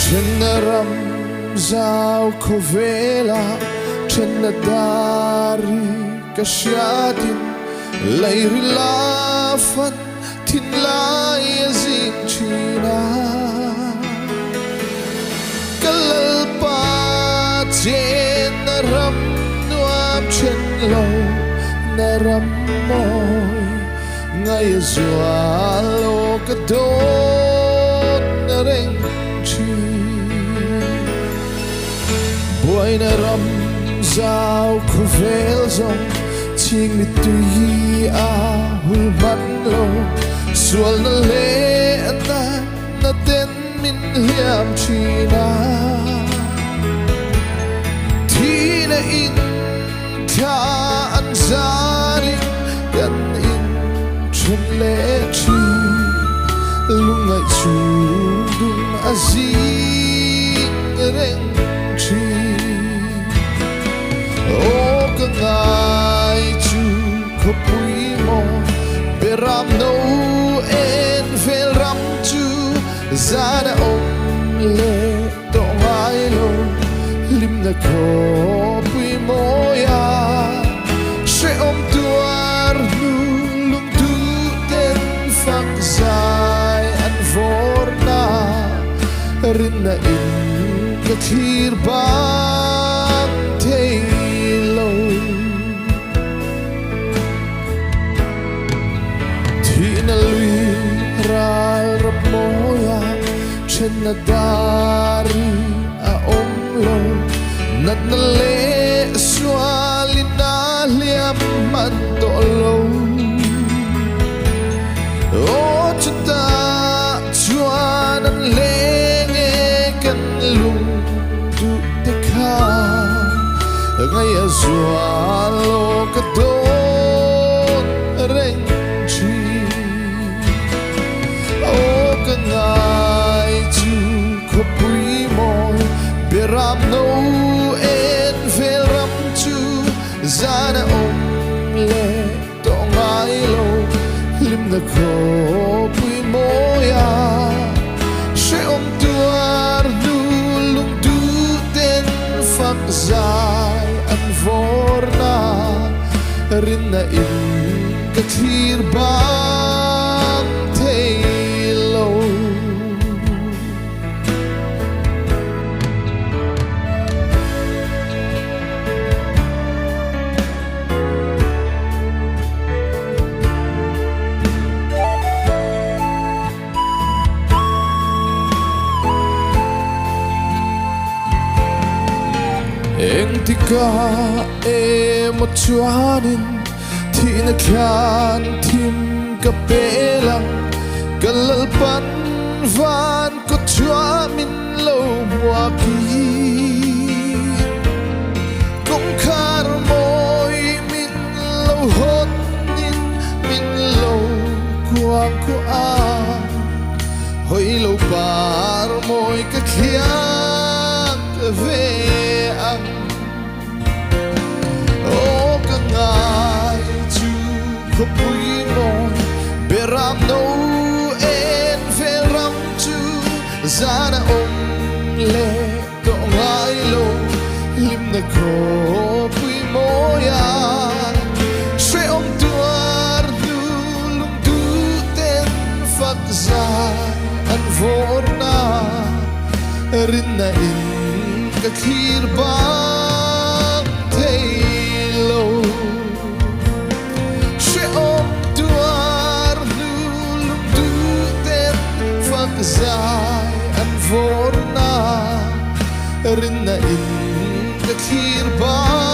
Chenaram zau kovela chenadari kasyatin lairi lafan tinlay azin china kalalpat chenaram nuam chenlo naram moy ngay zualo kadot nareng Boy na ram zao kuvel zong Ting ni tui a hulman lo Sual na le na ten min liam china Tina in ka an zaring Gan in chun le chi Lungay chu dun azing reng chi O kangay chu kapui mo Beram no en vel ram chu Zana om le tong ay lo Lim na kapui mo ya She om tuar nu lung tu ten fang zay an vor na Rin na in kathir bang taylo Tina lui ral rap moya chenadari a omlo Nat na le swali na liam man tolo O chata chuan an lenge kan lung ngay zualo kadon reng chi O kangay chu kapui mo Beram no en vel ram chu Zana om le tong ay lo Lim na kapui mo ya She om tuar du lung du ten fak zay vorna rin na in kathir bang taylo Eng tika mo chuanin Tina kyan tim kapelang Kalalpan van ko chua min lo muaki Kung kar moy min lo hot nin min lo kuang kuang Hoy lo par moy kakliang ve ang O kangay chu kapui mo Beram no en vel ram chu Zana om le tong ay lo Lim na kapui mo ya She om tuar du lung du ten fak zay an vor na Rin na in kathir bang taylo She om tuar nu lung du ten fak zay an vor na Rin na in kathir bang